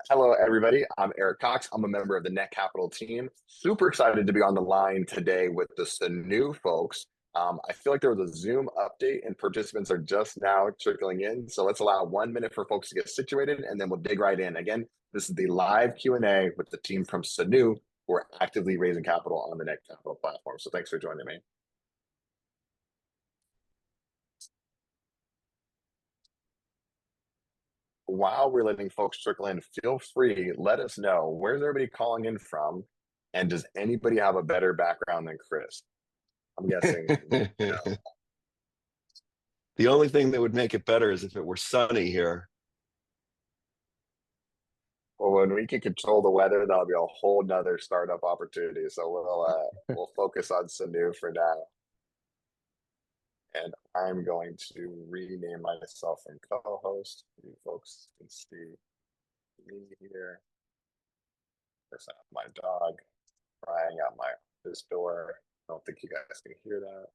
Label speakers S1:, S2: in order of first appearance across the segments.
S1: Hello, everybody. I'm Eric Cox. I'm a member of the Netcapital team. Super excited to be on the line today with the Sunnoo folks. I feel like there was a Zoom update and participants are just now trickling in. So let's allow 1 minute for folks to get situated and then we'll dig right in. Again, this is the live Q&A with the team from Sunnoo who are actively raising capital on the Netcapital platform. So thanks for joining me. While we're letting folks trickle in, feel free, let us know, where's everybody calling in from? And does anybody have a better background than Chris? I'm guessing.
S2: The only thing that would make it better is if it were sunny here.
S1: Well, when we can control the weather, that'll be a whole nother startup opportunity. So we'll focus on Sunnoo for now. And I'm going to rename myself from co-host. You folks can see me here. There's my dog crying out my office door. I don't think you guys can hear that.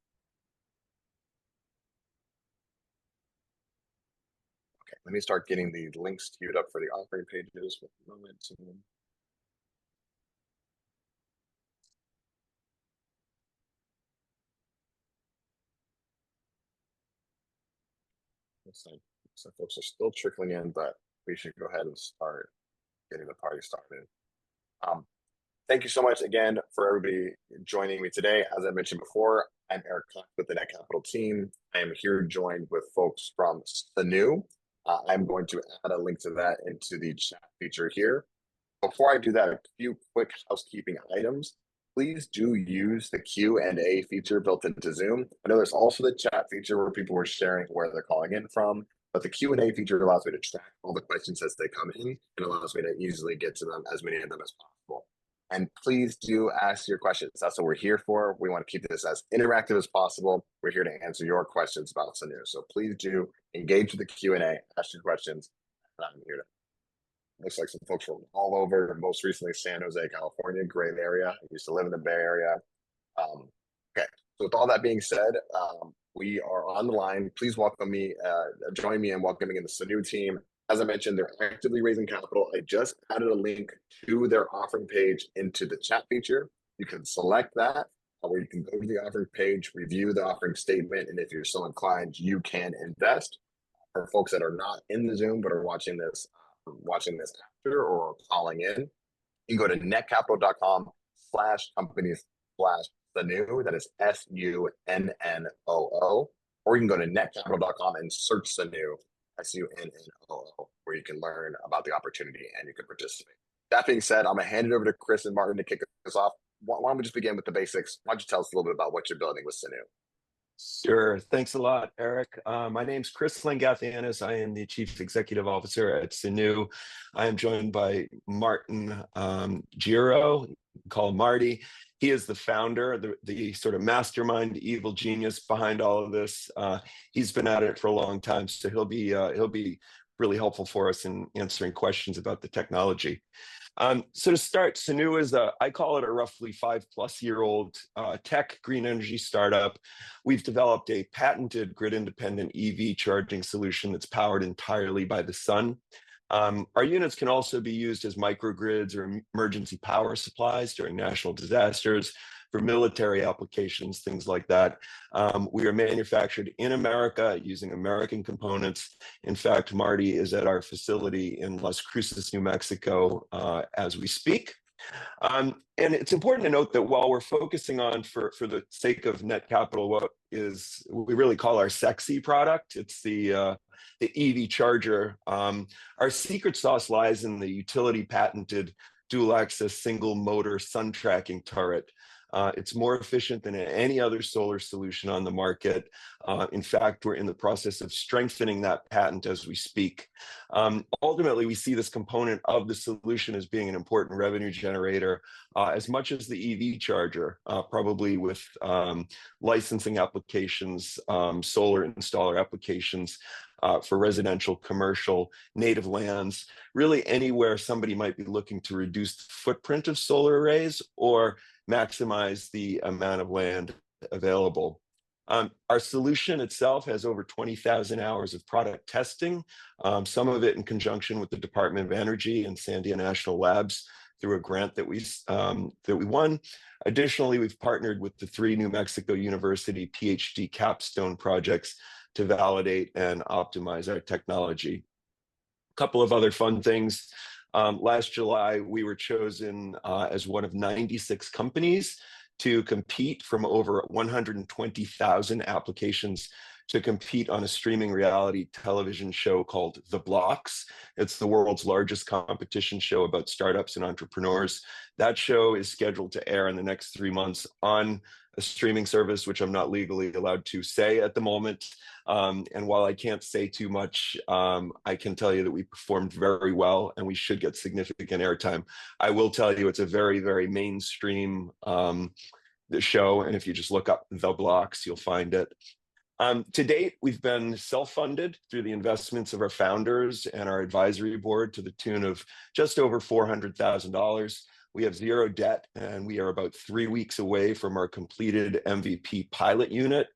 S1: Okay, let me start getting the links queued up for the offering pages with momentum. So folks are still trickling in, but we should go ahead and start getting the party started. Thank you so much again for everybody joining me today. As I mentioned before, I'm Eric Cox with the Netcapital team. I am here joined with folks from Sunnoo. I'm going to add a link to that into the chat feature here. Before I do that, a few quick housekeeping items. Please do use the Q&A feature built into Zoom. I know there's also the chat feature where people were sharing where they're calling in from, but the Q&A feature allows me to track all the questions as they come in and allows me to easily get to them, as many of them as possible. And please do ask your questions. That's what we're here for. We want to keep this as interactive as possible. We're here to answer your questions about Sunnoo. So please do engage with the Q&A, ask your questions, and I'm here to. Looks like some folks from all over, most recently San Jose, California, great area. I used to live in the Bay Area. Okay, so with all that being said, we are on the line. Please welcome me, join me in welcoming in the Sunnoo team. As I mentioned, they're actively raising capital. I just added a link to their offering page into the chat feature. You can select that, where you can go to the offering page, review the offering statement, and if you're so inclined, you can invest. For folks that are not in the Zoom but are watching this after or calling in, you can go to netcapital.com/companies/Sunnoo. That is SUNNOO. Or you can go to netcapital.com and search Sunnoo, SUNNOO, where you can learn about the opportunity and you can participate. That being said, I'm going to hand it over to Chris and Martin to kick us off. Why don't we just begin with the basics? Why don't you tell us a little bit about what you're building with Sunnoo?
S2: Sure. Thanks a lot, Eric. My name's Chris Langathianos. I am the Chief Executive Officer at Sunnoo. I am joined by Martin Gero, call him Marty. He is the founder, the sort of mastermind, evil genius behind all of this. He's been at it for a long time, so he'll be really helpful for us in answering questions about the technology. So to start, Sunnoo is I call it a roughly 5+ year-old tech green energy startup. We've developed a patented grid-independent EV charging solution that's powered entirely by the sun. Our units can also be used as microgrids or emergency power supplies during national disasters, for military applications, things like that. We are manufactured in America using American components. In fact, Marty is at our facility in Las Cruces, New Mexico, as we speak. And it's important to note that while we're focusing on, for the sake of Netcapital, what we really call our sexy product, it's the EV charger. Our secret sauce lies in the utility patented dual access single motor sun tracking turret. It's more efficient than any other solar solution on the market. In fact, we're in the process of strengthening that patent as we speak. Ultimately, we see this component of the solution as being an important revenue generator, as much as the EV charger, probably with licensing applications, solar installer applications, for residential, commercial, native lands, really anywhere somebody might be looking to reduce the footprint of solar arrays or maximize the amount of land available. Our solution itself has over 20,000 hours of product testing, some of it in conjunction with the Department of Energy and Sandia National Labs through a grant that we won. Additionally, we've partnered with the 3 New Mexico University PhD capstone projects to validate and optimize our technology. A couple of other fun things. Last July, we were chosen as one of 96 companies to compete from over 120,000 applications to compete on a streaming reality television show called The Blocks. It's the world's largest competition show about startups and entrepreneurs. That show is scheduled to air in the next 3 months on a streaming service, which I'm not legally allowed to say at the moment. And while I can't say too much, I can tell you that we performed very well and we should get significant airtime. I will tell you it's a very, very mainstream show. And if you just look up The Blocks, you'll find it. To date, we've been self-funded through the investments of our founders and our advisory board to the tune of just over $400,000. We have 0 debt, and we are about 3 weeks away from our completed MVP pilot unit.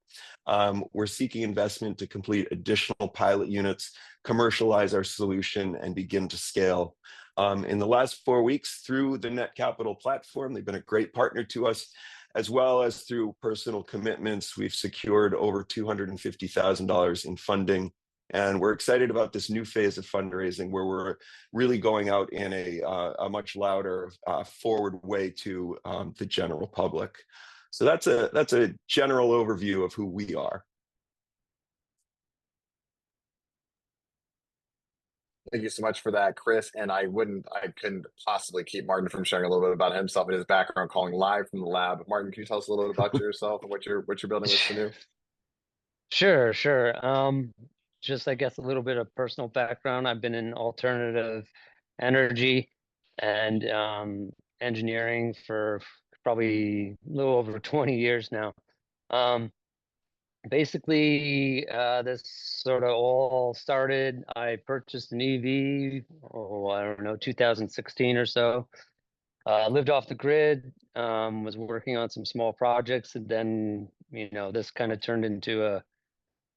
S2: We're seeking investment to complete additional pilot units, commercialize our solution, and begin to scale. In the last 4 weeks through the Netcapital platform, they've been a great partner to us, as well as through personal commitments. We've secured over $250,000 in funding. And we're excited about this new phase of fundraising where we're really going out in a much louder forward way to the general public. So that's a general overview of who we are.
S1: Thank you so much for that, Chris. And I couldn't possibly keep Martin from sharing a little bit about himself and his background, calling live from the lab. Martin, can you tell us a little bit about yourself and what you're building with Sunnoo?
S3: Sure. Just I guess a little bit of personal background. I've been in alternative energy and engineering for probably a little over 20 years now. Basically, this sort of all started. I purchased an EV, I don't know, 2016 or so. Lived off the grid, was working on some small projects, and then, this kind of turned into a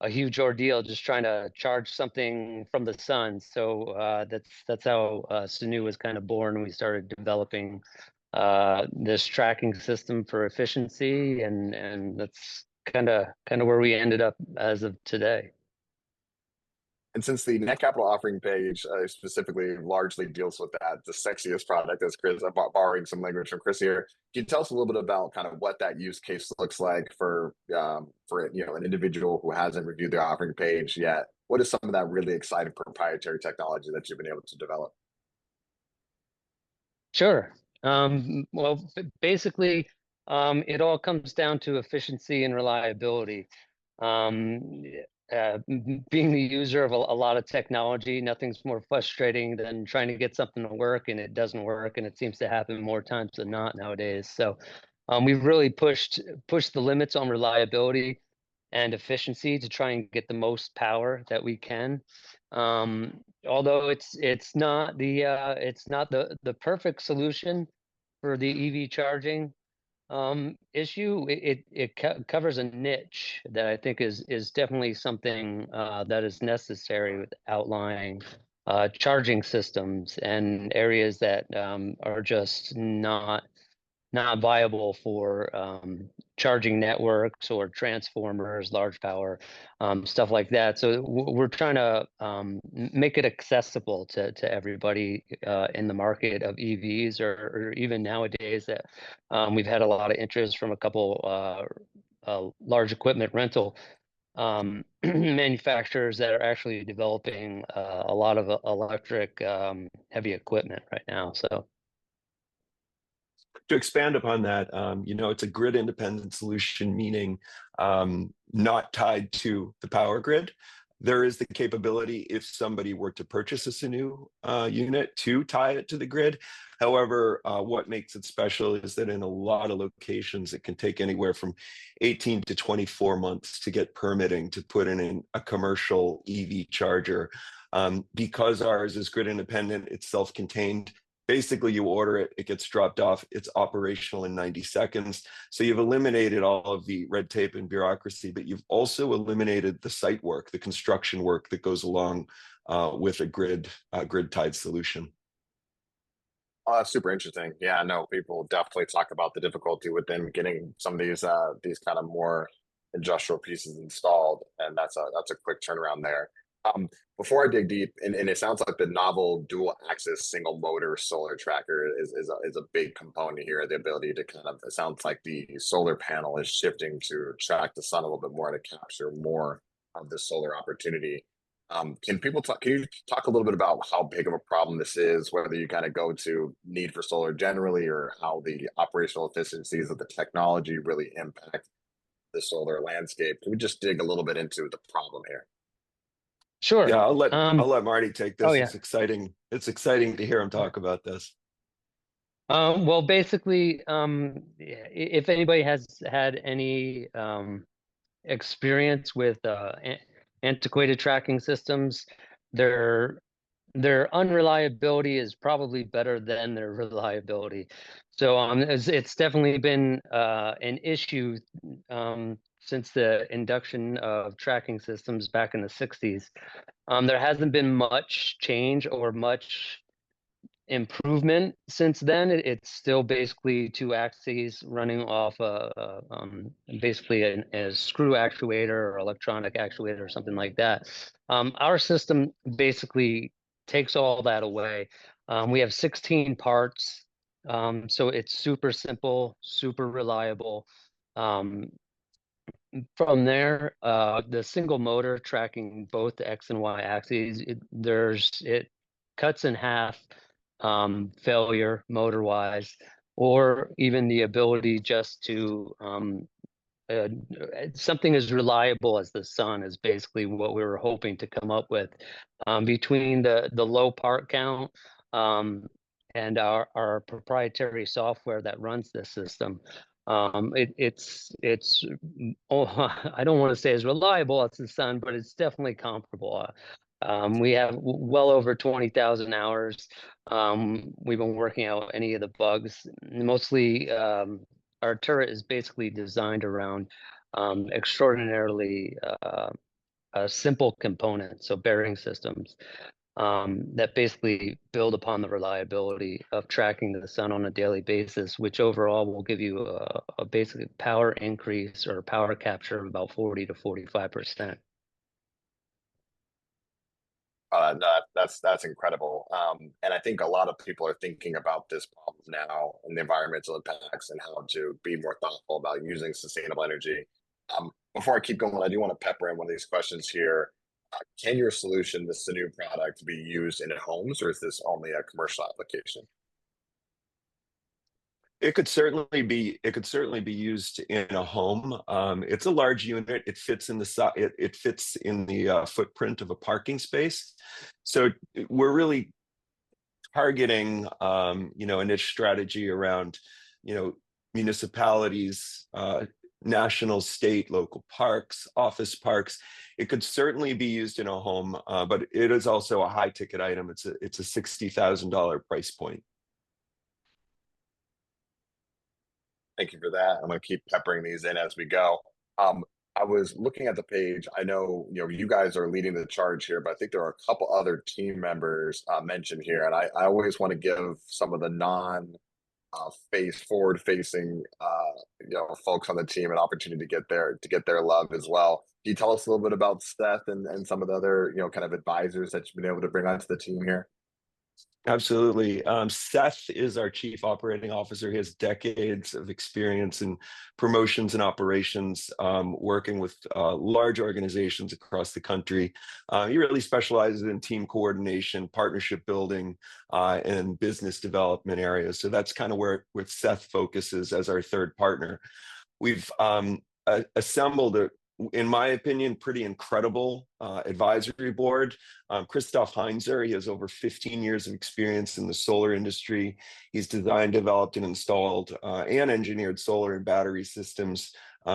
S3: huge ordeal just trying to charge something from the sun. So that's how Sunnoo was kind of born. We started developing this tracking system for efficiency, and that's kind of where we ended up as of today.
S1: And since the Netcapital offering page specifically largely deals with that, the sexiest product, as Chris, borrowing some language from Chris here, can you tell us a little bit about kind of what that use case looks like for an individual who hasn't reviewed the offering page yet? What is some of that really exciting proprietary technology that you've been able to develop?
S3: Sure. Well, basically, it all comes down to efficiency and reliability. Being the user of a lot of technology, nothing's more frustrating than trying to get something to work and it doesn't work, and it seems to happen more times than not nowadays. So we've really pushed the limits on reliability and efficiency to try and get the most power that we can. Although it's not the perfect solution for the EV charging issue. It covers a niche that I think is definitely something that is necessary with outlying charging systems and areas that are just not viable for charging networks or transformers, large power, stuff like that. So we're trying to make it accessible to everybody in the market of EVs, or even nowadays that we've had a lot of interest from a couple large equipment rental manufacturers that are actually developing a lot of electric heavy equipment right now. So
S2: To expand upon that, it's a grid independent solution, meaning not tied to the power grid. There is the capability, if somebody were to purchase a Sunnoo unit, to tie it to the grid. However, what makes it special is that in a lot of locations, it can take anywhere from 18 to 24 months to get permitting to put in a commercial EV charger. Because ours is grid independent, it's self-contained. basically you order it, it gets dropped off, it's operational in 90 seconds. So you've eliminated all of the red tape and bureaucracy, but you've also eliminated the site work, the construction work that goes along with a grid-tied solution.
S1: Oh, that's super interesting. Yeah, I know people definitely talk about the difficulty within getting some of these kind of more industrial pieces installed, and that's a quick turnaround there. Um, Before I dig deep, and it sounds like the novel dual axis single motor solar tracker is a big component here. The ability to kind of, it sounds like the solar panel is shifting to track the sun a little bit more to capture more of the solar opportunity. Can you talk a little bit about how big of a problem this is, whether you kind of go to need for solar generally, or how the operational efficiencies of the technology really impact the solar landscape? Can we just dig a little bit into the problem here?
S3: Sure.
S2: Yeah, I'll let Marty take
S3: Oh
S2: this.
S3: yeah.
S2: It's exciting. It's exciting to hear him talk about this.
S3: Well, basically, if anybody has had any experience with antiquated tracking systems, their their unreliability is probably better than their reliability. So it's definitely been an issue since the induction of tracking systems back in the 60s. There hasn't been much change or much improvement since then. It's still basically two axes running off basically a screw actuator or electronic actuator or something like that. Our system basically takes all that away. We have 16 parts, so it's super simple, super reliable. Um, from there, the single motor tracking both the X and Y axes, it cuts in half failure motor wise, or even the ability just to uh, something as reliable as the sun is basically what we were hoping to come up with. Between the low part count and our proprietary software that runs this system, it's oh, I don't want to say as reliable as the sun, but it's definitely comparable. We have well over 20,000 hours. We've been working out any of the bugs. Mostly, our turret is basically designed around extraordinarily simple components, so bearing systems that basically build upon the reliability of tracking the sun on a daily basis, which overall will give you a basic power increase or power capture of about 40 to 45%.
S1: That's incredible. And I think a lot of people are thinking about this problem now and the environmental impacts and how to be more thoughtful about using sustainable energy. Before I keep going, I do want to pepper in one of these questions here. Can your solution, the Sunnoo product, be used in homes, or is this only a commercial application?
S2: It could certainly be used in a home. It's a large unit. It fits in it fits in the footprint of a parking space. So we're really targeting a niche strategy around municipalities, national, state, local parks, office parks. It could certainly be used in a home, but it is also a high ticket item. It's a $60,000 price point.
S1: Thank you for that. I'm going to keep peppering these in as we go. I was looking at the page. I know you guys are leading the charge here, but I think there are a couple other team members mentioned here, and I always want to give some of the non forward facing folks on the team an opportunity to get their love as well. Can you tell us a little bit about Seth and some of the other kind of advisors that you've been able to bring onto the team here?
S2: Absolutely. Seth is our Chief Operating Officer. He has decades of experience in promotions and operations, working with large organizations across the country. He really specializes in team coordination, partnership building, and business development areas. So that's kind of where Seth focuses as our third partner. We've assembled in my opinion, pretty incredible advisory board. Christoph Heinzer, he has over 15 years of experience in the solar industry. He's designed, developed, and installed and engineered solar and battery systems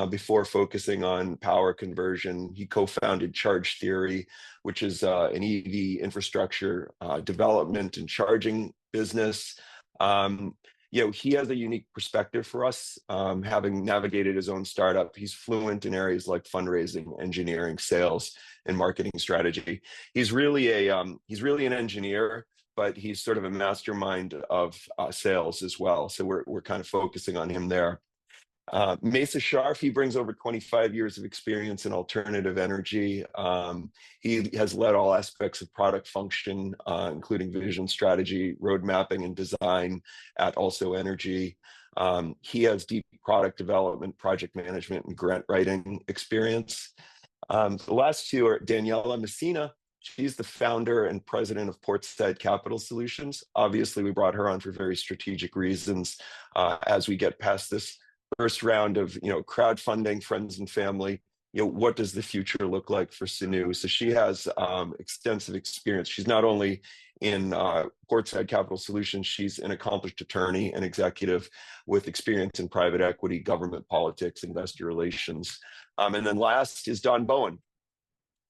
S2: before focusing on power conversion. He co-founded Charge Theory, which is an EV infrastructure development and charging business. He has a unique perspective for us, having navigated his own startup. He's fluent in areas like fundraising, engineering, sales, and marketing strategy. He's really an engineer, but he's sort of a mastermind of sales as well. So we're kind of focusing on him there. Mesa Sharf, he brings over 25 years of experience in alternative energy. He has led all aspects of product function, including vision, strategy, road mapping, and design at Also Energy. He has deep product development, project management, and grant writing experience. The last two are Daniela Messina. She's the founder and president of Portside Capital Solutions. Obviously, we brought her on for very strategic reasons. As we get past this first round of crowdfunding, friends and family, what does the future look like for Sunnoo? So she has extensive experience. She's not only in Portside Capital Solutions, she's an accomplished attorney and executive with experience in private equity, government politics, investor relations. And then last is Don Bowen,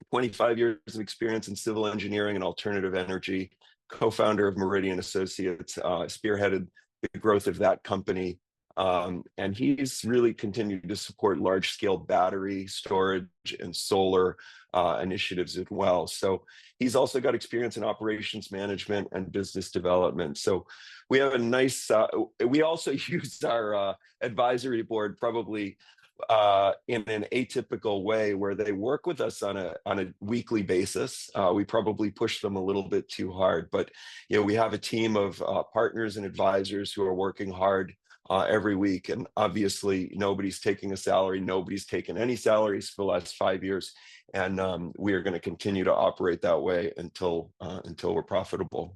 S2: 25 years of experience in civil engineering and alternative energy, co-founder of Meridian Associates, spearheaded the growth of that company. And he's really continued to support large-scale battery storage and solar initiatives as well. So he's also got experience in operations management and business development. So we have a nice, we also use our advisory board probably in an atypical way, where they work with us on a weekly basis. We probably push them a little bit too hard, but we have a team of partners and advisors who are working hard every week. And obviously, nobody's taking a salary. Nobody's taken any salaries for the last 5 years, and we are going to continue to operate that way until we're profitable.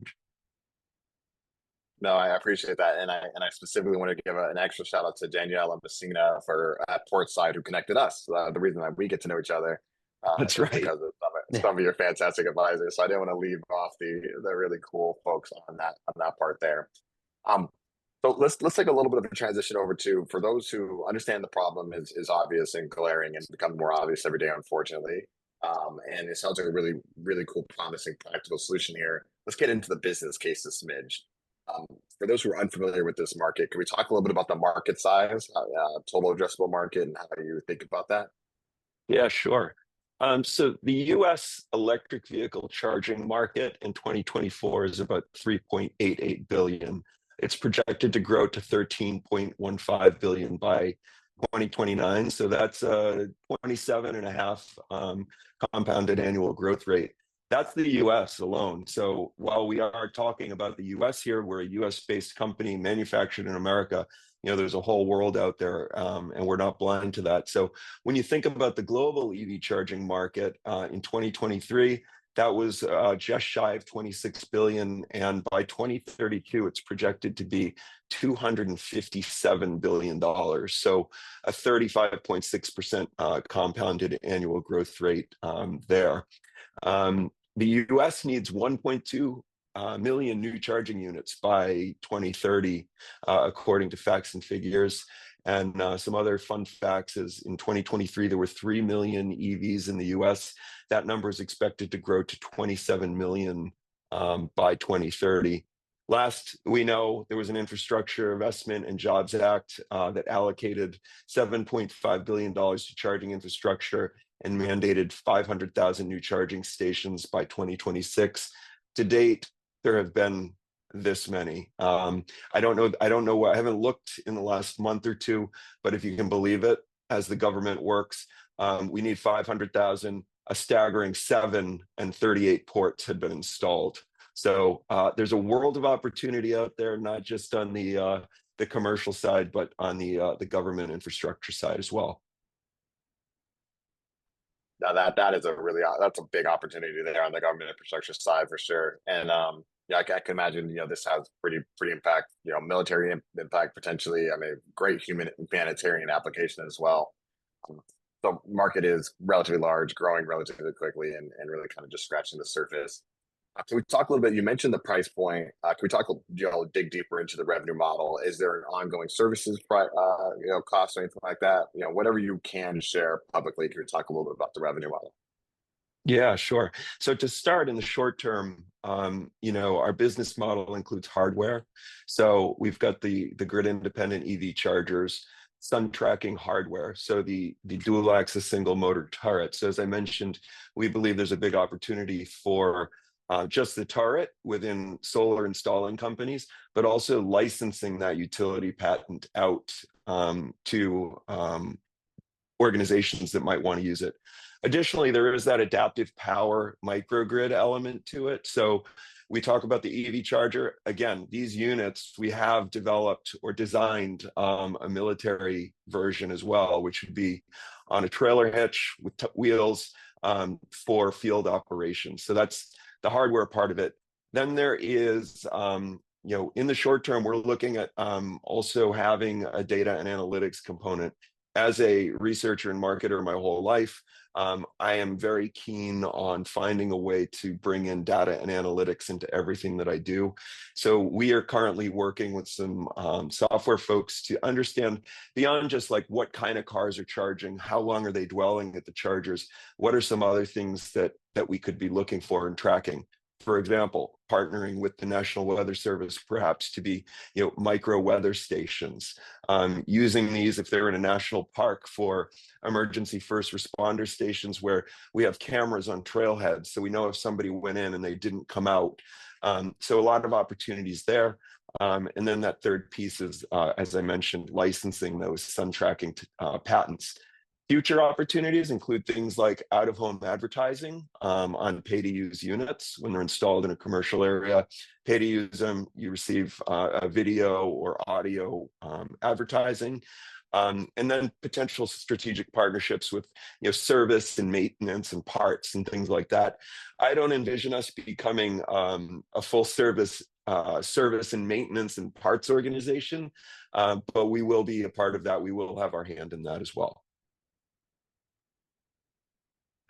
S1: No, I appreciate that, and I specifically want to give an extra shout out to Danielle and Messina for at Portside, who connected us. The reason that we get to know each other,
S2: That's right,
S1: because of some of your fantastic advisors. So I didn't want to leave off the really cool folks on that part there. So let's take a little bit of a transition over to, for those who understand the problem is obvious and glaring and becoming more obvious every day, unfortunately. And it sounds like a really, really cool, promising, practical solution here. Let's get into the business case a smidge. For those who are unfamiliar with this market, can we talk a little bit about the market size, total addressable market, and how you think about that?
S2: Yeah, sure. So the US electric vehicle charging market in 2024 is about 3.88 billion. It's projected to grow to 13.15 billion by 2029. So that's a 27.5% compounded annual growth rate. That's the US alone. So while we are talking about the US here, we're a US-based company manufactured in America. There's a whole world out there, and we're not blind to that. So when you think about the global EV charging market in 2023, that was just shy of 26 billion, and by 2032, it's projected to be $257 billion. So a 35.6% compounded annual growth rate there. The US needs 1.2 million new charging units by 2030, according to facts and figures. And some other fun facts is in 2023, there were 3 million EVs in the US. That number is expected to grow to 27 million by 2030. Last, we know there was an Infrastructure Investment and Jobs Act that allocated $7.5 billion to charging infrastructure and mandated 500,000 new charging stations by 2026. To date, there have been this many. I don't know what, I haven't looked in the last month or two, but if you can believe it, as the government works, we need 500,000, a staggering 7 and 38 ports had been installed. So there's a world of opportunity out there, not just on the commercial side, but on the government infrastructure side as well.
S1: Now that is that's a big opportunity there on the government infrastructure side for sure. And yeah, I can imagine this has pretty impact, military impact potentially. I mean, great humanitarian application as well. The market is relatively large, growing relatively quickly, and really kind of just scratching the surface. Can we talk a little bit? You mentioned the price point. Can we talk, dig deeper into the revenue model? Is there an ongoing services, cost or anything like that? Whatever you can share publicly. Can we talk a little bit about the revenue model?
S2: Yeah, sure. So to start in the short term, our business model includes hardware. So we've got the grid independent EV chargers, sun tracking hardware. So the dual axis single motor turret. So as I mentioned, we believe there's a big opportunity for just the turret within solar installing companies, but also licensing that utility patent out to organizations that might want to use it. Additionally, there is that adaptive power microgrid element to it. So we talk about the EV charger. Again, these units, we have developed or designed a military version as well, which would be on a trailer hitch with wheels for field operations. So that's the hardware part of it. Then there is in the short term, we're looking at also having a data and analytics component. As a researcher and marketer my whole life, I am very keen on finding a way to bring in data and analytics into everything that I do. So we are currently working with some software folks to understand beyond just like what kind of cars are charging, how long are they dwelling at the chargers, what are some other things that we could be looking for and tracking. For example, partnering with the National Weather Service, perhaps to be, micro weather stations, using these if they're in a national park for emergency first responder stations where we have cameras on trailheads. So we know if somebody went in and they didn't come out. So a lot of opportunities there. And then that third piece is, as I mentioned, licensing those sun tracking patents. Future opportunities include things like out-of-home advertising on pay-to-use units when they're installed in a commercial area. Pay to use them, you receive a video or audio advertising. And then potential strategic partnerships with service and maintenance and parts and things like that. I don't envision us becoming a full service and maintenance and parts organization, but we will be a part of that. We will have our hand in that as well.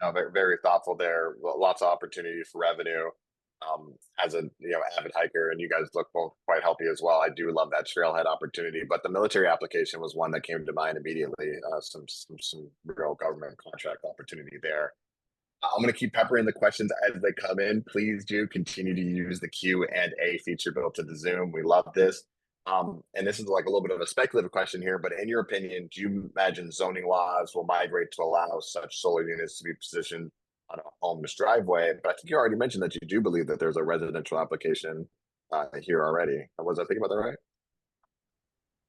S1: No, very, very thoughtful there. Lots of opportunity for revenue. As a avid hiker, and you guys look both quite healthy as well. I do love that trailhead opportunity, but the military application was one that came to mind immediately. Some real government contract opportunity there. I'm going to keep peppering the questions as they come in. Please do continue to use the Q&A feature built to the Zoom. We love this. And this is like a little bit of a speculative question here, but in your opinion, do you imagine zoning laws will migrate to allow such solar units to be positioned on a home's driveway? But I think you already mentioned that you do believe that there's a residential application here already. Was I thinking about that right?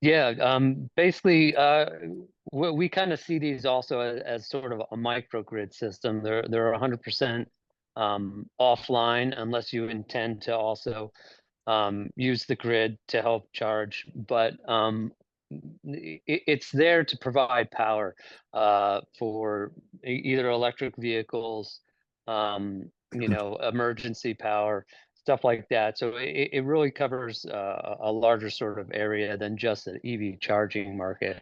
S3: Yeah, basically, we kind of see these also as sort of a microgrid system. They're 100% offline unless you intend to also use the grid to help charge. But it's there to provide power for either electric vehicles, emergency power, stuff like that. So it really covers a larger sort of area than just the EV charging market.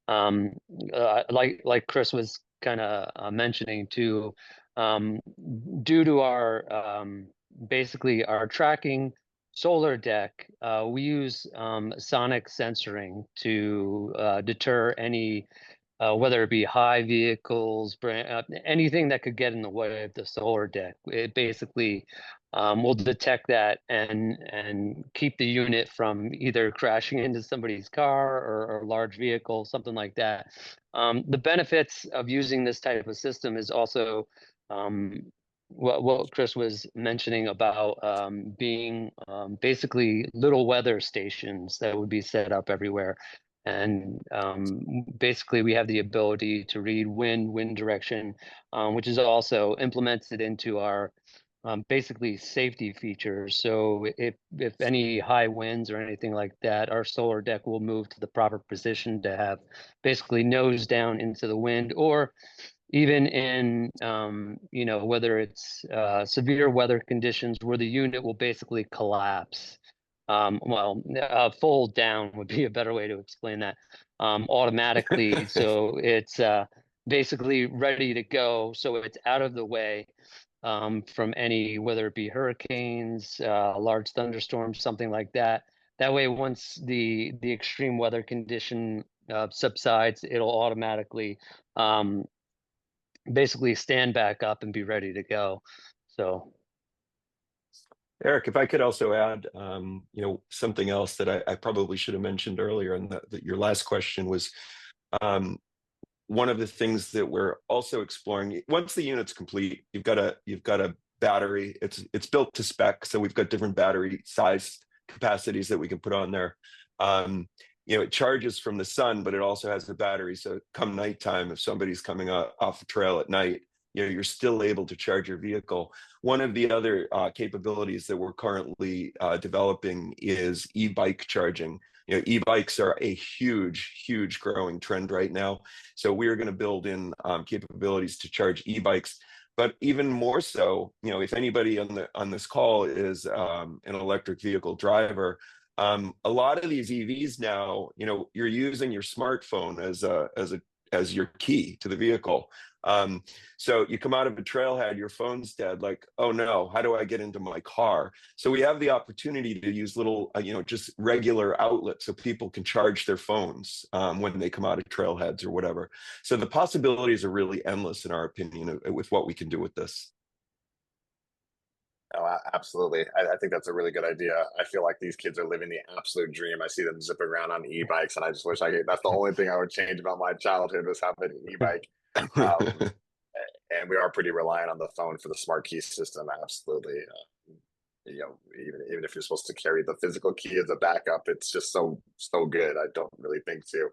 S3: Like Chris was kind of mentioning too, due to our basically our tracking solar deck, we use sonic sensoring to deter any whether it be high vehicles, anything that could get in the way of the solar deck. It basically will detect that and keep the unit from either crashing into somebody's car or a large vehicle, something like that. The benefits of using this type of system is also what Chris was mentioning about being basically little weather stations that would be set up everywhere. And basically, we have the ability to read wind direction, which is also implemented into our basically safety features. So if any high winds or anything like that, our solar deck will move to the proper position to have basically nose down into the wind, or even in whether it's severe weather conditions where the unit will basically collapse. Fold down would be a better way to explain that, automatically. So it's basically ready to go. So it's out of the way from any, whether it be hurricanes, large thunderstorms, something like that. That way, once the extreme weather condition subsides, it'll automatically basically stand back up and be ready to go. So
S2: Eric, if I could also add, something else that I probably should have mentioned earlier, and that your last question was, one of the things that we're also exploring. Once the unit's complete, you've got a battery. It's built to spec, so we've got different battery size capacities that we can put on there. It charges from the sun, but it also has the battery. So come nighttime, if somebody's coming off a trail at night, you're still able to charge your vehicle. One of the other capabilities that we're currently developing is e-bike charging. E-bikes are a huge growing trend right now. So we are going to build in capabilities to charge e-bikes. But even more so, if anybody on this call is an electric vehicle driver, a lot of these EVs now, you're using your smartphone as your key to the vehicle. So you come out of a trailhead, your phone's dead, like, oh no, how do I get into my car? So we have the opportunity to use little, just regular outlets so people can charge their phones when they come out of trailheads or whatever. So the possibilities are really endless, in our opinion, with what we can do with this.
S1: Oh, absolutely. I think that's a really good idea. I feel like these kids are living the absolute dream. I see them zipping around on e-bikes, and I just wish I could. That's the only thing I would change about my childhood, was having an e-bike. Um, and we are pretty reliant on the phone for the smart key system. Absolutely. Even if you're supposed to carry the physical key as a backup, it's just so good. I don't really think to.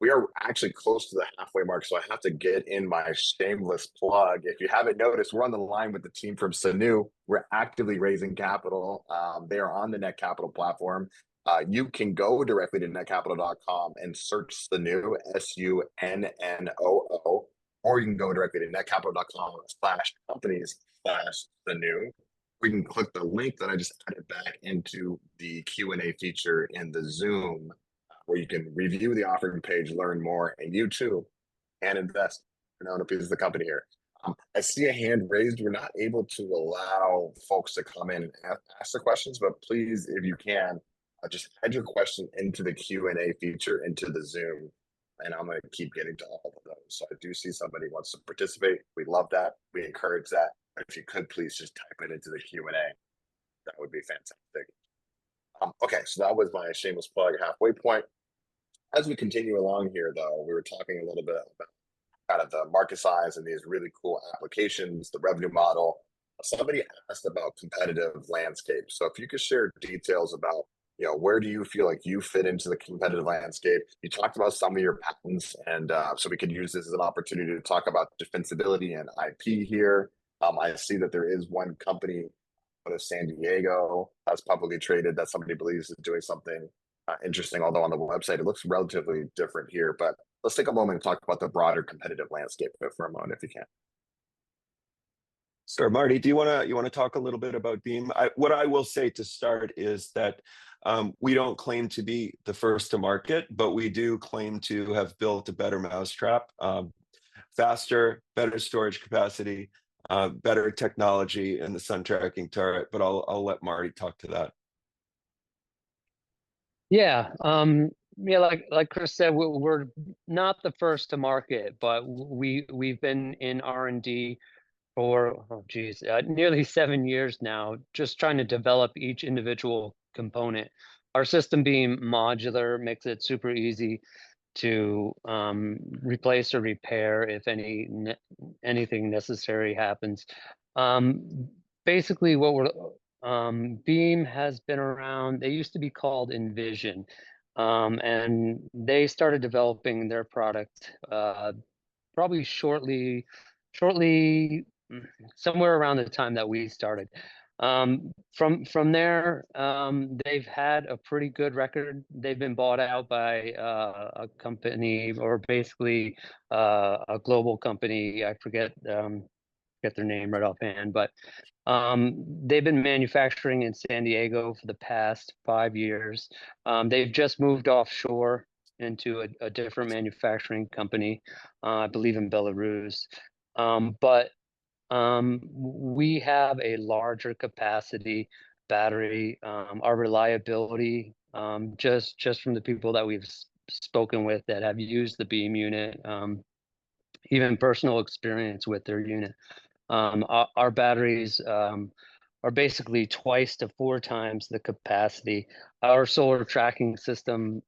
S1: We are actually close to the halfway mark, so I have to get in my shameless plug. If you haven't noticed, we're on the line with the team from Sunnoo. We're actively raising capital. They are on the Netcapital platform. You can go directly to netcapital.com and search Sunnoo, Sunnoo, or you can go directly to netcapital.com/companies/Sunnoo. We can click the link that I just added back into the Q&A feature in the Zoom, where you can review the offering page, learn more, and you too can invest in a piece of the company here. I see a hand raised. We're not able to allow folks to come in and ask the questions, but please, if you can, just add your question into the Q&A feature into the Zoom, and I'm going to keep getting to all of those. So I do see somebody wants to participate. We love that. We encourage that. But if you could, please just type it into the Q&A. That would be fantastic. Okay, so that was my shameless plug halfway point. As we continue along here, though, we were talking a little bit about kind of the market size and these really cool applications, the revenue model. Somebody asked about competitive landscape. So if you could share details about, where do you feel like you fit into the competitive landscape? You talked about some of your patents, and so we could use this as an opportunity to talk about defensibility and IP here. I see that there is one company out of San Diego that's publicly traded that somebody believes is doing something interesting, although on the website it looks relatively different here. But let's take a moment and talk about the broader competitive landscape for a moment, if you can.
S2: Sir, Marty, do you want to talk a little bit about Beam? What I will say to start is that we don't claim to be the first to market, but we do claim to have built a better mousetrap, faster, better storage capacity, better technology in the sun tracking turret. But I'll let Marty talk to that.
S3: yeah, like Chris said, we're not the first to market, but we've been in R&D for nearly 7 years now, just trying to develop each individual component. Our system being modular makes it super easy to replace or repair if anything necessary happens. Basically, what Beam has been around. They used to be called Envision, and they started developing their product probably shortly somewhere around the time that we started. From there, they've had a pretty good record. They've been bought out by a company, or basically a global company. I forget their name right offhand, but they've been manufacturing in San Diego for the past 5 years. They've just moved offshore into a different manufacturing company, I believe in Belarus. But we have a larger capacity battery. Our reliability, just from the people that we've spoken with that have used the Beam unit, even personal experience with their unit. Our batteries are basically twice to 4 times the capacity. Our solar tracking system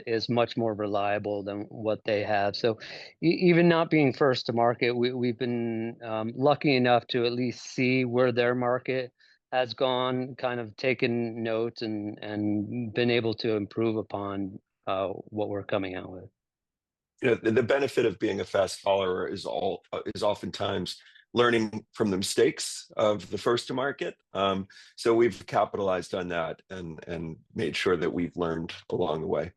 S3: is much more reliable than what they have. So even not being first to market, we've been lucky enough to at least see where their market has gone, kind of taken notes and been able to improve upon what we're coming out with.
S2: You know, the benefit of being a fast follower is oftentimes learning from the mistakes of the first to market. So we've capitalized on that and made sure that we've learned along the way.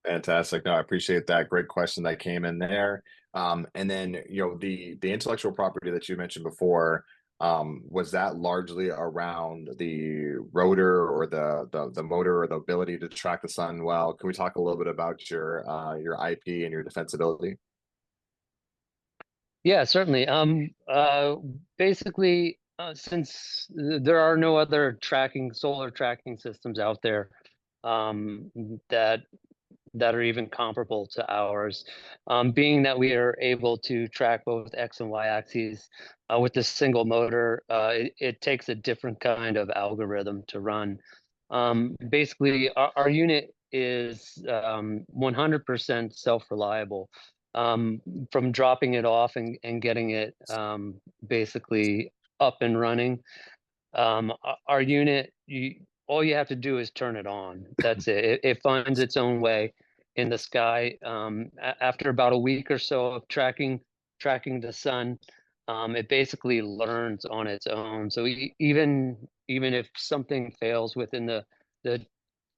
S1: Fantastic. No, I appreciate that. Great question that came in there. And then, you know, the intellectual property that you mentioned before, was that largely around the rotor or the motor or the ability to track the sun well? Can we talk a little bit about your IP and your defensibility?
S3: Yeah, certainly. Basically, since there are no other solar tracking systems out there, um, that that are even comparable to ours, being that we are able to track both X and Y axes with a single motor, it takes a different kind of algorithm to run. Basically, our unit is 100% self-reliable. From dropping it off and getting it basically up and running. Our unit, all you have to do is turn it on. That's it. It finds its own way in the sky. After about a week or so of tracking the sun, it basically learns on its own. So even if something fails within the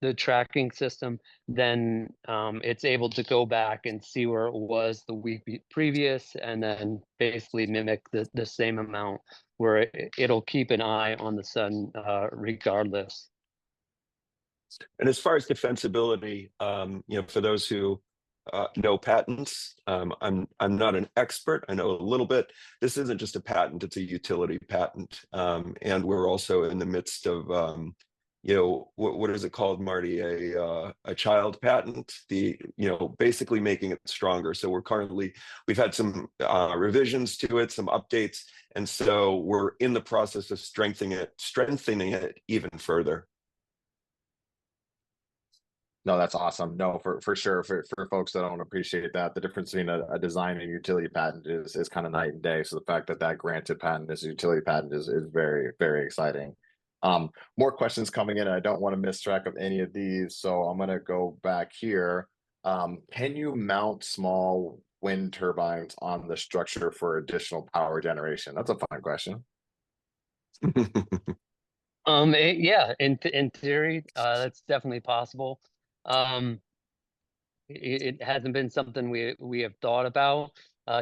S3: the tracking system, then it's able to go back and see where it was the week previous, and then basically mimic the same amount, where it'll keep an eye on the sun regardless.
S2: And as far as defensibility, you know, for those who know patents, I'm not an expert. I know a little bit. This isn't just a patent; it's a utility patent, and we're also in the midst of, you know, what is it called, Marty? A child patent. Basically making it stronger. So we've had some revisions to it, some updates, and so we're in the process of strengthening it even further.
S1: No, that's awesome. No, for sure. For folks that don't appreciate that, the difference between a design and utility patent is kind of night and day. So the fact that that granted patent is a utility patent is very, very exciting. More questions coming in, and I don't want to miss track of any of these. So I'm gonna go back here. Can you mount small wind turbines on the structure for additional power generation? That's a fun question.
S3: Yeah, in theory, that's definitely possible. Um, it hasn't been something we have thought about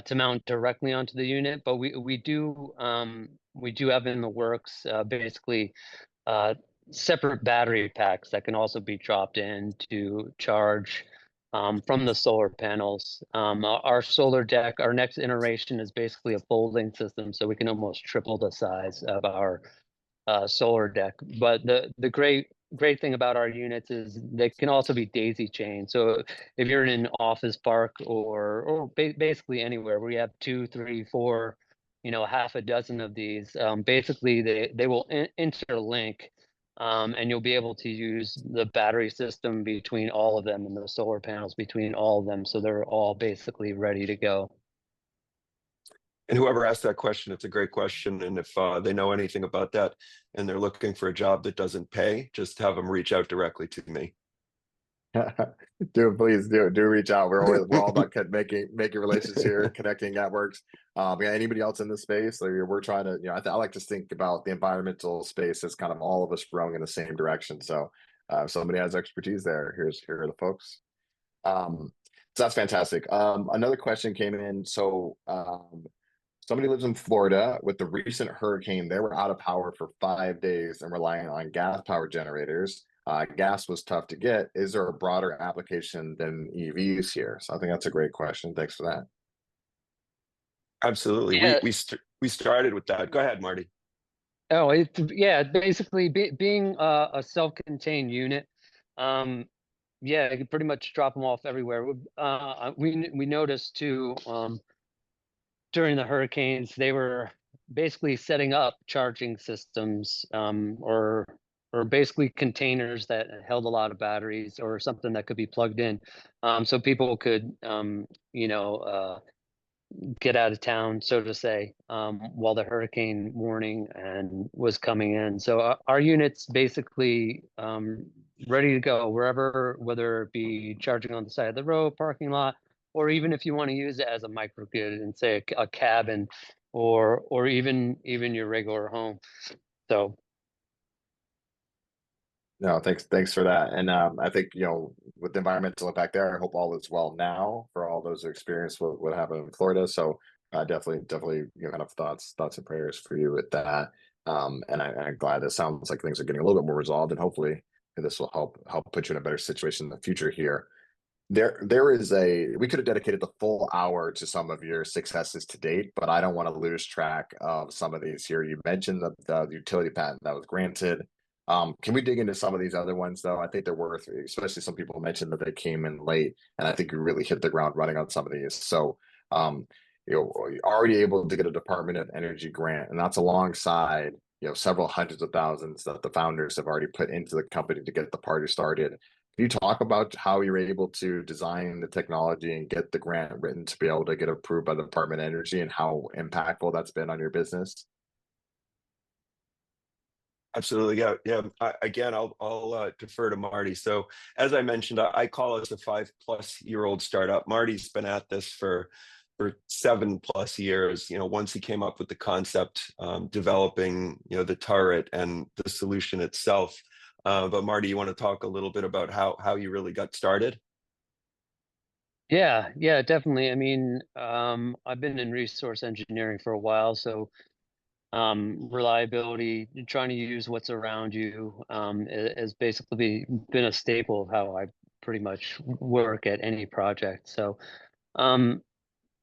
S3: to mount directly onto the unit, but we do have in the works basically uh, separate battery packs that can also be dropped in to charge from the solar panels. Our solar deck, our next iteration is basically a folding system, so we can almost triple the size of our solar deck. But the great thing about our units is they can also be daisy chained. So if you're in an office park or basically anywhere where you have 2, 3, 4, half a dozen of these, basically they will interlink. And you'll be able to use the battery system between all of them and the solar panels between all of them. So they're all basically ready to go.
S2: And whoever asked that question, it's a great question. And if they know anything about that and they're looking for a job that doesn't pay, just have them reach out directly to me.
S1: Please do reach out. We're all about making relations here, connecting networks. Yeah, anybody else in the space? Like, we're trying to, I like to think about the environmental space as kind of all of us rowing in the same direction. So if somebody has expertise there, here are the folks. So that's fantastic. Another question came in. So somebody lives in Florida. With the recent hurricane, they were out of power for 5 days and relying on gas power generators. Gas was tough to get. Is there a broader application than EVs here? So I think that's a great question. Thanks for that.
S2: Absolutely.
S3: Yeah.
S2: We started with that. Go ahead, Marty.
S3: Yeah, basically being a self-contained unit, Yeah, you could pretty much drop them off everywhere. We noticed too, during the hurricanes, they were basically setting up charging systems, or basically containers that held a lot of batteries or something that could be plugged in, so people could, you know, get out of town, so to say, while the hurricane warning and was coming in. So our units basically, ready to go wherever, whether it be charging on the side of the road, parking lot, or even if you want to use it as a microgrid and say a cabin, or even your regular home. So
S1: No, thanks for that. And I think, with the environmental impact there, I hope all is well now for all those who experienced what happened in Florida. So definitely, kind of thoughts and prayers for you with that. And I'm glad it sounds like things are getting a little bit more resolved, and hopefully this will help put you in a better situation in the future here. There is we could have dedicated the full hour to some of your successes to date, but I don't want to lose track of some of these here. You mentioned the utility patent that was granted. Can we dig into some of these other ones though? I think they're worth, especially some people mentioned that they came in late, and I think you really hit the ground running on some of these. So, you're already able to get a Department of Energy grant, and that's alongside, several hundreds of thousands that the founders have already put into the company to get the party started. Can you talk about how you're able to design the technology and get the grant written to be able to get approved by the Department of Energy, and how impactful that's been on your business?
S2: Absolutely. Yeah. Yeah. Again, I'll defer to Marty. So as I mentioned, I call us a 5+ year-old startup. Marty's been at this for 7+ years. Once he came up with the concept, developing, the turret and the solution itself. But Marty, you want to talk a little bit about how you really got started?
S3: yeah, definitely. I mean, I've been in resource engineering for a while, so reliability, trying to use what's around you, has basically been a staple of how I pretty much work at any project. So um,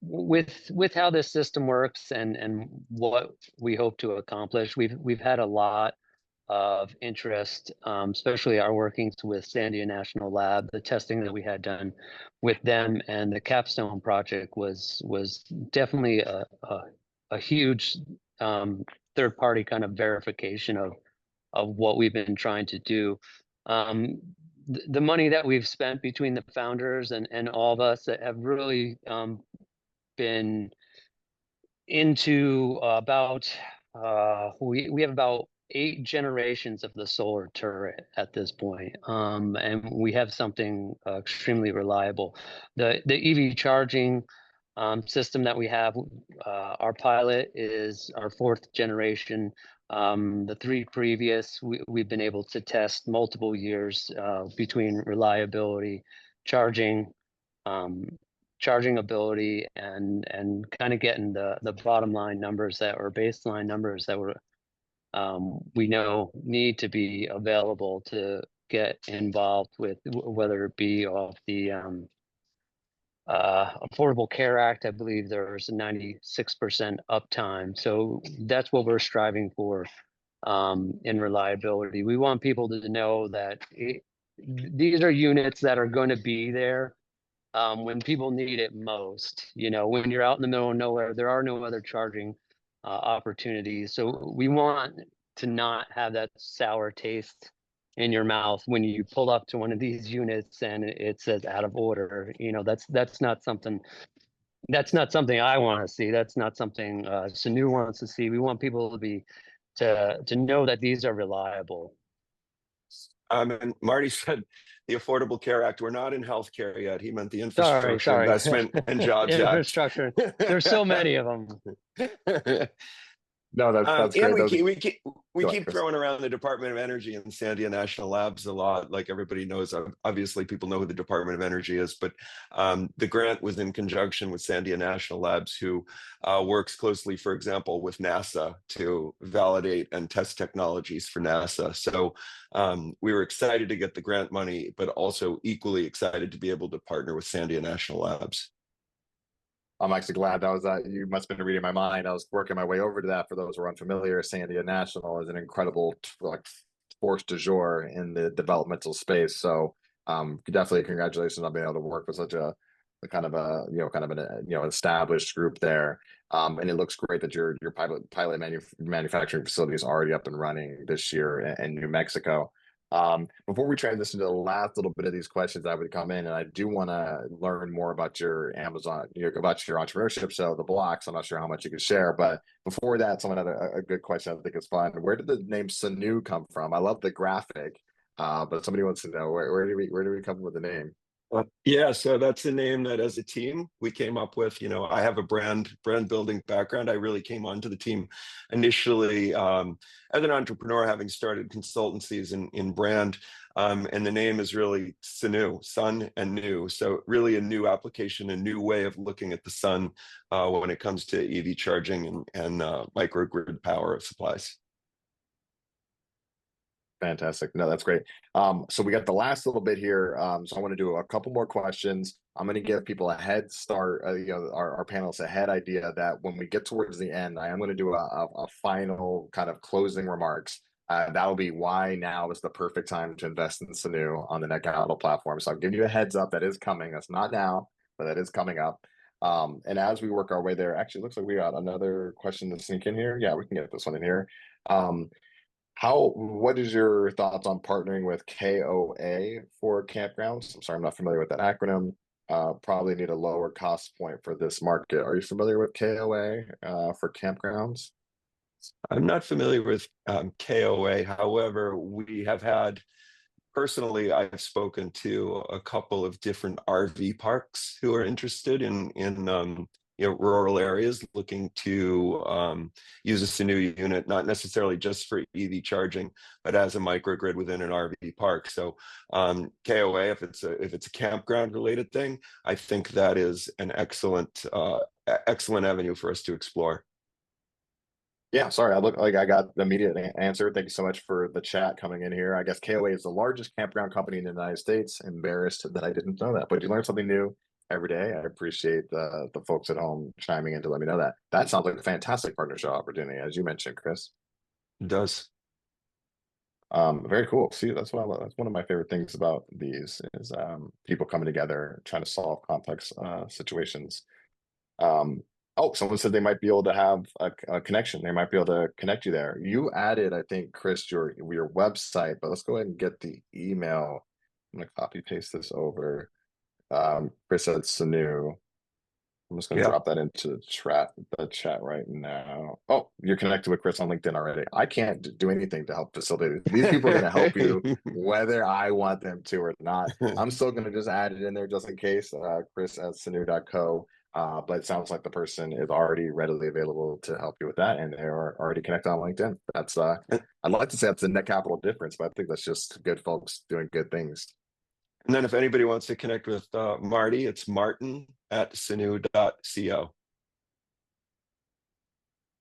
S3: with how this system works and what we hope to accomplish, we've had a lot of interest, especially our workings with Sandia National Lab. The testing that we had done with them and the capstone project was definitely a huge, third party kind of verification of what we've been trying to do. Um, the money that we've spent between the founders and all of us that have really, been into about, we have about 8 generations of the solar turret at this point, and we have something extremely reliable. The EV charging system that we have, our pilot is our 4th generation. The 3 previous, we've been able to test multiple years, between reliability, charging, um, charging ability, and kind of getting the bottom line numbers that, or baseline numbers that we know need to be available to get involved with, whether it be off the Affordable Care Act. I believe there's a 96% uptime, so that's what we're striving for, in reliability. We want people to know that these are units that are going to be there, when people need it most. When you're out in the middle of nowhere, there are no other charging opportunities. So we want to not have that sour taste in your mouth when you pull up to one of these units and it says out of order. That's not something I want to see. That's not something Sunnoo wants to see. We want people to know that these are reliable.
S2: And Marty said the Affordable Care Act. We're not in healthcare yet. He meant the Infrastructure
S3: Sorry.
S2: Investment and Jobs Act.
S3: Infrastructure. There's so many of them.
S1: No, that's
S2: And
S1: great.
S2: we
S1: Go ahead,
S2: keep
S1: Chris.
S2: throwing around the Department of Energy and Sandia National Labs a lot. Like everybody knows, obviously people know who the Department of Energy is, but the grant was in conjunction with Sandia National Labs, who works closely, for example, with NASA to validate and test technologies for NASA. So we were excited to get the grant money, but also equally excited to be able to partner with Sandia National Labs.
S1: I'm actually glad that was that. You must have been reading my mind. I was working my way over to that. For those who are unfamiliar, Sandia National is an incredible, like, force du jour in the developmental space. So Definitely congratulations on being able to work with such a kind of a kind of an established group there. And it looks great that your pilot manufacturing facility is already up and running this year in New Mexico. Before we transition to the last little bit of these questions, I would come in and I do want to learn more about your Amazon, about your entrepreneurship. So the blocks, I'm not sure how much you could share, but before that, someone had a good question I think is fun. Where did the name Sunnoo come from? I love the graphic, but somebody wants to know where do we come up with the name?
S2: Yeah, so that's a name that as a team we came up with. I have a brand building background. I really came onto the team initially as an entrepreneur, having started consultancies in brand. And the name is really Sunnoo, sun and new. So really a new application, a new way of looking at the sun when it comes to EV charging and microgrid power supplies.
S1: Fantastic. No, that's great. So we got the last little bit here. So I want to do a couple more questions. I'm going to give people a head start, our panelists a head idea that when we get towards the end, I am going to do a final kind of closing remarks. That will be why now is the perfect time to invest in Sunnoo on the Netcapital platform. So I'll give you a heads up that is coming. That's not now, but that is coming up. And as we work our way there, actually, it looks like we got another question to sneak in here. Yeah, we can get this one in here. What is your thoughts on partnering with KOA for campgrounds? I'm sorry, I'm not familiar with that acronym. Probably need a lower cost point for this market. Are you familiar with KOA for campgrounds?
S2: I'm not familiar with KOA. However, we have had personally, I've spoken to a couple of different RV parks who are interested in rural areas looking to use a Sunnoo unit, not necessarily just for EV charging, but as a microgrid within an RV park. So KOA, if it's a campground related thing, I think that is an excellent avenue for us to explore.
S1: Yeah, sorry, I look like I got the immediate answer. Thank you so much for the chat coming in here. I guess KOA is the largest campground company in the United States. Embarrassed that I didn't know that, but you learn something new every day. I appreciate the folks at home chiming in to let me know that. That sounds like a fantastic partnership opportunity, as you mentioned, Chris.
S2: It does.
S1: Very cool. See, that's one of my favorite things about these is people coming together, trying to solve complex situations. Oh, someone said they might be able to have a connection. They might be able to connect you there. You added, I think, Chris, your website, but let's go ahead and get the email. I'm gonna copy paste this over. Chris said Sunnoo. I'm just gonna
S2: Yeah.
S1: drop that into the chat right now. Oh, you're connected with Chris on LinkedIn already. I can't do anything to help facilitate it. These people are gonna help you whether I want them to or not. I'm still gonna just add it in there just in case. Chris at Sunnoo.co. But it sounds like the person is already readily available to help you with that, and they are already connected on LinkedIn. That's I'd like to say that's a Netcapital difference, but I think that's just good folks doing good things.
S2: And then if anybody wants to connect with Marty, it's martin@sunnoo.co.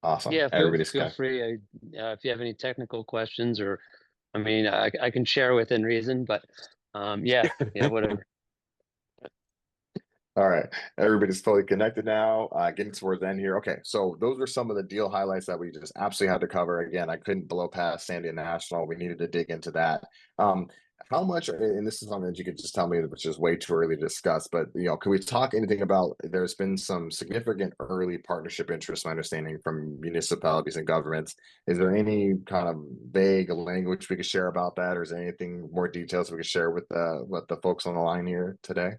S1: Awesome.
S3: Yeah,
S1: Everybody's
S3: feel
S1: connected.
S3: free. If you have any technical questions, or I mean, I can share within reason, but yeah, whatever.
S1: All right, everybody's totally connected now. Getting towards the end here. Okay, so those are some of the deal highlights that we just absolutely had to cover. Again, I couldn't blow past Sandia National. We needed to dig into that. How much, and this is something that you could just tell me, which is way too early to discuss, but can we talk anything about, there's been some significant early partnership interest, my understanding, from municipalities and governments. Is there any kind of vague language we could share about that, or is there anything more details we could share with the folks on the line here today?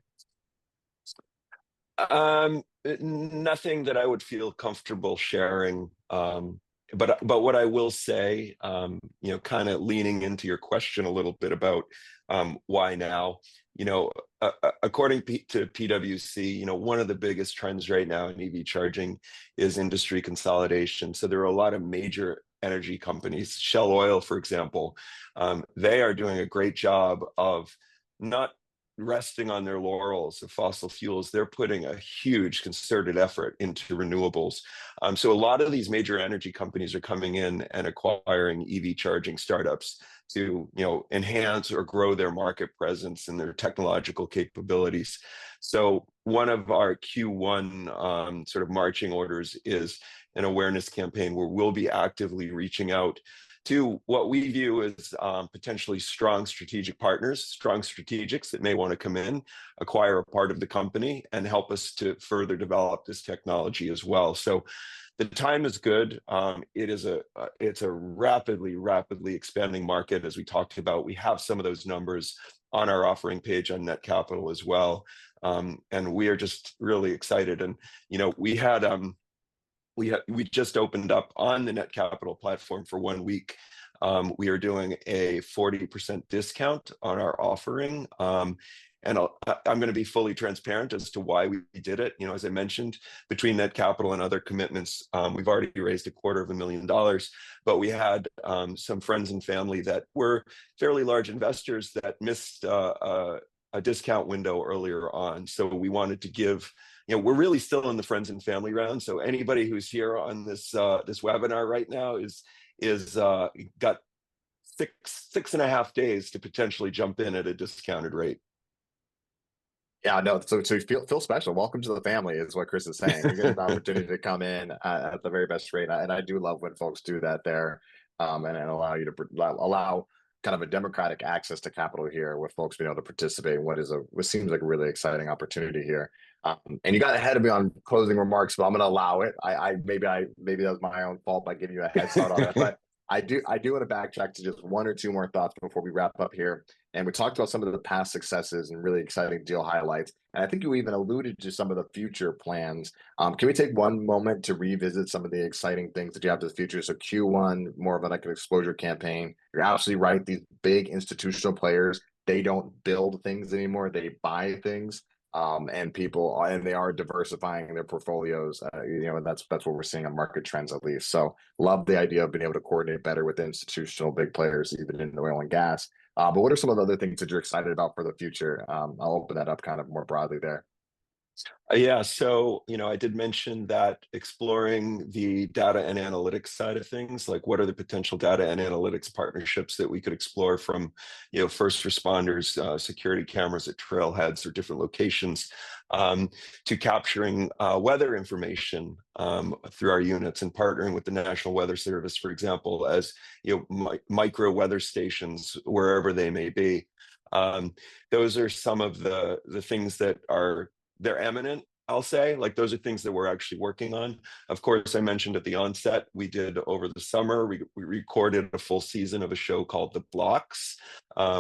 S2: Nothing that I would feel comfortable sharing. But what I will say, kind of leaning into your question a little bit about why now, according to PwC, one of the biggest trends right now in EV charging is industry consolidation. So there are a lot of major energy companies, Shell Oil, for example. They are doing a great job of not resting on their laurels of fossil fuels. They're putting a huge concerted effort into renewables. So a lot of these major energy companies are coming in and acquiring EV charging startups to enhance or grow their market presence and their technological capabilities. So one of our Q1 sort of marching orders is an awareness campaign where we'll be actively reaching out to what we view as potentially strong strategic partners, strong strategics that may want to come in, acquire a part of the company, and help us to further develop this technology as well. So the time is good. It's a rapidly expanding market, as we talked about. We have some of those numbers on our offering page on Netcapital as well, and we are just really excited. And we just opened up on the Netcapital platform for 1 week. We are doing a 40% discount on our offering. And I'm going to be fully transparent as to why we did it. As I mentioned, between Netcapital and other commitments, we've already raised $250,000, but we had some friends and family that were fairly large investors that missed a discount window earlier on. So we wanted to give, we're really still in the friends and family round. So anybody who's here on this this webinar right now is got six and a half days to potentially jump in at a discounted rate.
S1: Yeah, no, so feel special. Welcome to the family is what Chris is saying. You get an opportunity to come in at the very best rate. And I do love when folks do that there, and allow you to allow kind of a democratic access to capital here, with folks being able to participate in what seems like a really exciting opportunity here. And you got ahead of me on closing remarks, but I'm going to allow it. Maybe that was my own fault by giving you a head start on it, but I do want to backtrack to just one or two more thoughts before we wrap up here. And we talked about some of the past successes and really exciting deal highlights. And I think you even alluded to some of the future plans. Can we take one moment to revisit some of the exciting things that you have to the future? So Q1, more of an exposure campaign. You're absolutely right. These big institutional players, they don't build things anymore. They buy things. And they are diversifying their portfolios. That's what we're seeing on market trends, at least. So love the idea of being able to coordinate better with institutional big players, even in oil and gas. But what are some of the other things that you're excited about for the future? I'll open that up kind of more broadly there.
S2: Yeah, so I did mention that exploring the data and analytics side of things, like what are the potential data and analytics partnerships that we could explore from first responders, security cameras at trailheads or different locations, to capturing weather information through our units, and partnering with the National Weather Service, for example, as micro weather stations wherever they may be. Those are some of the things that they're eminent, I'll say. Like, those are things that we're actually working on. Of course, I mentioned at the onset, we did over the summer, we recorded a full season of a show called The Blocks,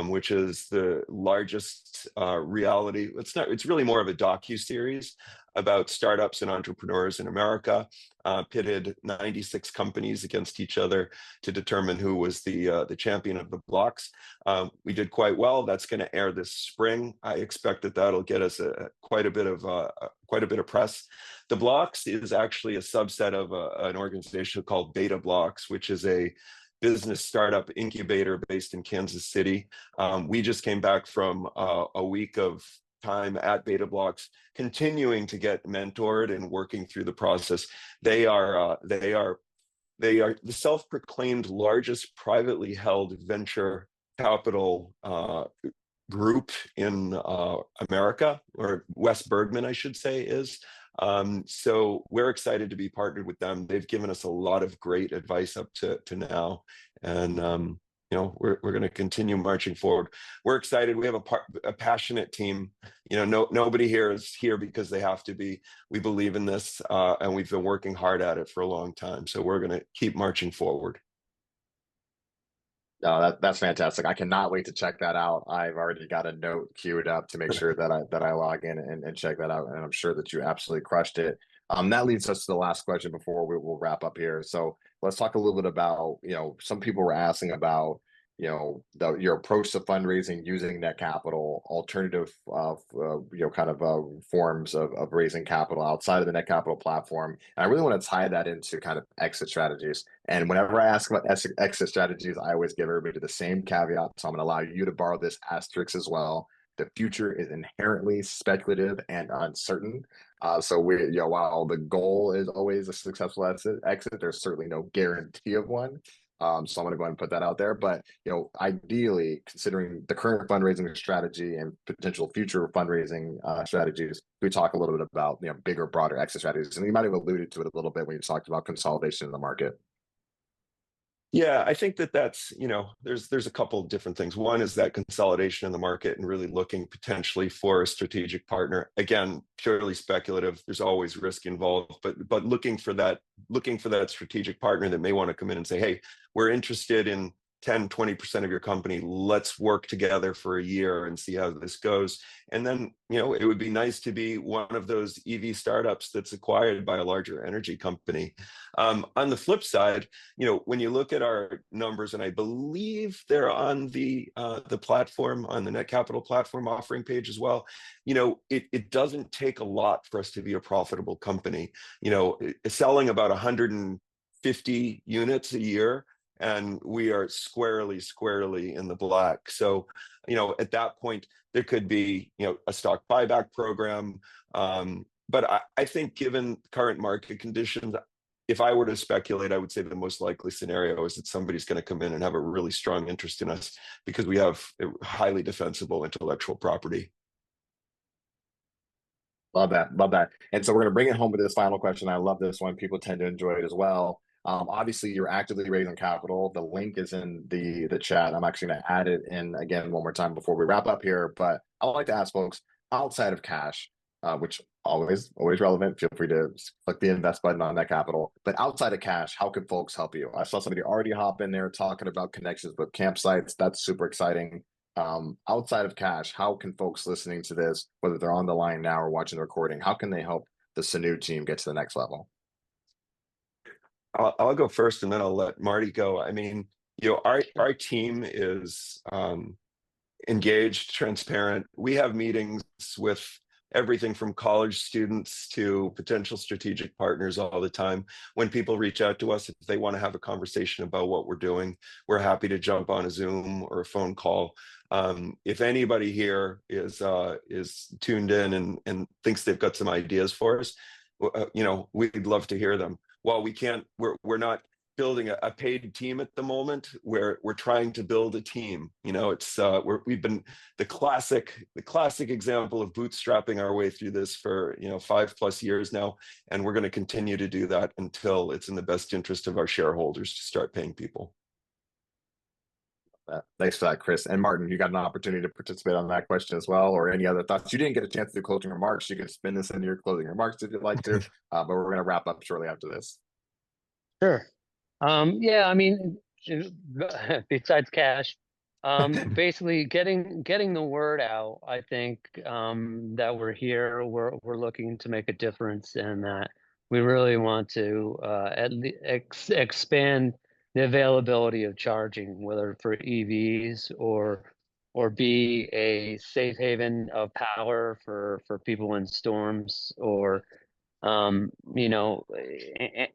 S2: which is the largest reality. It's really more of a docu-series about startups and entrepreneurs in America, pitted 96 companies against each other to determine who was the champion of the blocks. We did quite well. That's going to air this spring. I expect that'll get us quite a bit of press. The Blocks is actually a subset of an organization called Beta Blocks, which is a business startup incubator based in Kansas City. We just came back from a week of time at Beta Blocks, continuing to get mentored and working through the process. They are the self-proclaimed largest privately held venture capital group in America, or West Bergman, I should say, is. So we're excited to be partnered with them. They've given us a lot of great advice up to now, and we're going to continue marching forward. We're excited. We have a passionate team. Nobody here is here because they have to be. We believe in this, and we've been working hard at it for a long time. So we're going to keep marching forward.
S1: No, that's fantastic. I cannot wait to check that out. I've already got a note queued up to make sure that I log in and check that out. And I'm sure that you absolutely crushed it. That leads us to the last question before we'll wrap up here. So let's talk a little bit about, some people were asking about, your approach to fundraising using Netcapital, alternative forms of raising capital outside of the Netcapital platform. And I really want to tie that into kind of exit strategies. And whenever I ask about exit strategies, I always give everybody the same caveat. So I'm going to allow you to borrow this asterisk as well. The future is inherently speculative and uncertain. So while the goal is always a successful exit, there's certainly no guarantee of one. So I'm going to go ahead and put that out there. But ideally, considering the current fundraising strategy and potential future fundraising strategies, we talk a little bit about bigger, broader exit strategies. And you might have alluded to it a little bit when you talked about consolidation in the market.
S2: Yeah, I think that's, there's a couple of different things. One is that consolidation in the market and really looking potentially for a strategic partner. Again, purely speculative. There's always risk involved, but looking for that strategic partner that may want to come in and say, hey, we're interested in 10-20% of your company. Let's work together for a year and see how this goes. And then, it would be nice to be one of those EV startups that's acquired by a larger energy company. On the flip side, when you look at our numbers, and I believe they're on the platform, on the Netcapital platform offering page as well, it doesn't take a lot for us to be a profitable company. Selling about 150 units a year, and we are squarely in the black. So, at that point, there could be, a stock buyback program. But I think given current market conditions, if I were to speculate, I would say the most likely scenario is that somebody's going to come in and have a really strong interest in us because we have a highly defensible intellectual property.
S1: Love that. Love that. And so we're going to bring it home with this final question. I love this one. People tend to enjoy it as well. Obviously, you're actively raising capital. The link is in the chat. I'm actually going to add it in again one more time before we wrap up here. But I would like to ask folks, outside of cash, which always relevant, feel free to click the invest button on Netcapital. But outside of cash, how can folks help you? I saw somebody already hop in there talking about connections with campsites. That's super exciting. Outside of cash, how can folks listening to this, whether they're on the line now or watching the recording, how can they help the Sunnoo team get to the next level?
S2: I'll go first, and then I'll let Marty go. I mean, our team is engaged, transparent. We have meetings with everything from college students to potential strategic partners all the time. When people reach out to us, if they want to have a conversation about what we're doing, we're happy to jump on a Zoom or a phone call. If anybody here is tuned in and thinks they've got some ideas for us, we'd love to hear them. While we're not building a paid team at the moment, we're trying to build a team. We've been the classic example of bootstrapping our way through this for 5+ years now, and we're going to continue to do that until it's in the best interest of our shareholders to start paying people.
S1: Thanks for that, Chris. And Martin, you got an opportunity to participate on that question as well, or any other thoughts. You didn't get a chance to do closing remarks. You can spin this into your closing remarks if you'd like to, but we're going to wrap up shortly after this.
S3: Sure. Yeah, I mean, besides cash, basically getting the word out. I think that we're here, we're looking to make a difference, and that we really want to at least expand the availability of charging, whether for EVs or be a safe haven of power for people in storms, or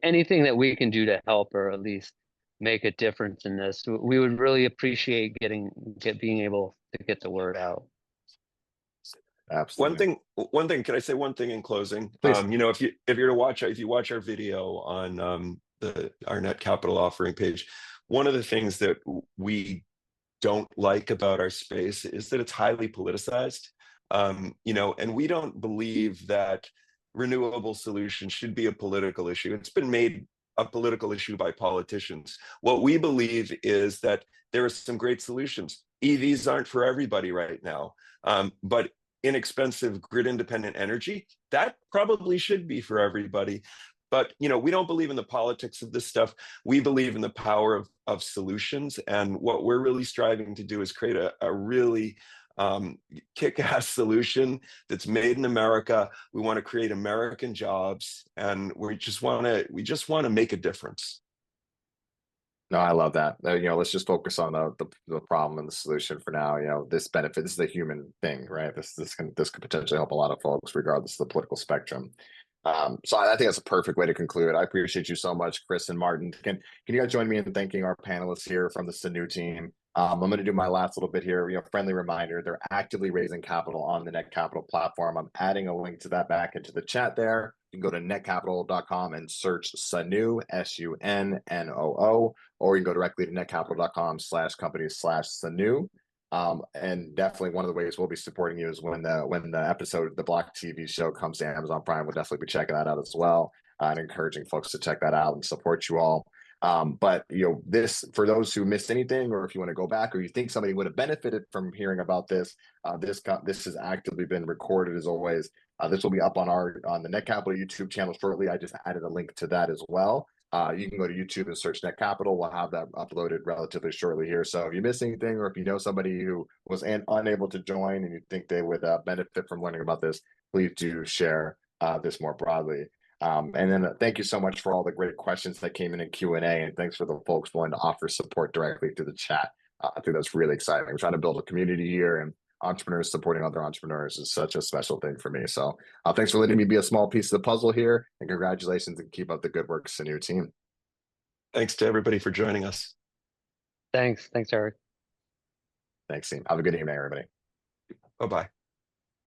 S3: anything that we can do to help, or at least make a difference in this. We would really appreciate being able to get the word out.
S1: Absolutely.
S2: One thing, can I say one thing in closing?
S1: Please.
S2: If you watch our video on our Netcapital offering page, one of the things that we don't like about our space is that it's highly politicized. And we don't believe that renewable solutions should be a political issue. It's been made a political issue by politicians. What we believe is that there are some great solutions. EVs aren't for everybody right now, but inexpensive grid independent energy, that probably should be for everybody. But we don't believe in the politics of this stuff. We believe in the power of solutions. And what we're really striving to do is create a really kick-ass solution that's made in America. We want to create American jobs, and we just want to make a difference.
S1: No, I love that. Let's just focus on the problem and the solution for now. This is a human thing, right? This could potentially help a lot of folks, regardless of the political spectrum. So I think that's a perfect way to conclude. I appreciate you so much, Chris and Martin. Can you guys join me in thanking our panelists here from the Sunnoo team? I'm going to do my last little bit here. Friendly reminder, they're actively raising capital on the Netcapital platform. I'm adding a link to that back into the chat there. You can go to netcapital.com and search Sunnoo, Sunnoo, or you can go directly to netcapital.com/companies/Sunnoo. And definitely one of the ways we'll be supporting you is when the episode, the Block TV show, comes to Amazon Prime. We'll definitely be checking that out as well, and encouraging folks to check that out and support you all. But this, for those who missed anything, or if you want to go back, or you think somebody would have benefited from hearing about this, this has actively been recorded as always. This will be up on the Netcapital YouTube channel shortly. I just added a link to that as well. You can go to YouTube and search Netcapital. We'll have that uploaded relatively shortly here. So if you miss anything, or if you know somebody who was unable to join and you think they would benefit from learning about this, please do share this more broadly. And then thank you so much for all the great questions that came in Q&A, and thanks for the folks willing to offer support directly through the chat. I think that's really exciting. We're trying to build a community here, and entrepreneurs supporting other entrepreneurs is such a special thing for me. So thanks for letting me be a small piece of the puzzle here, and congratulations, and keep up the good work, Sunnoo team.
S2: Thanks to everybody for joining us.
S3: Thanks, Eric.
S1: Thanks, team. Have a good evening, everybody.
S2: Bye-bye.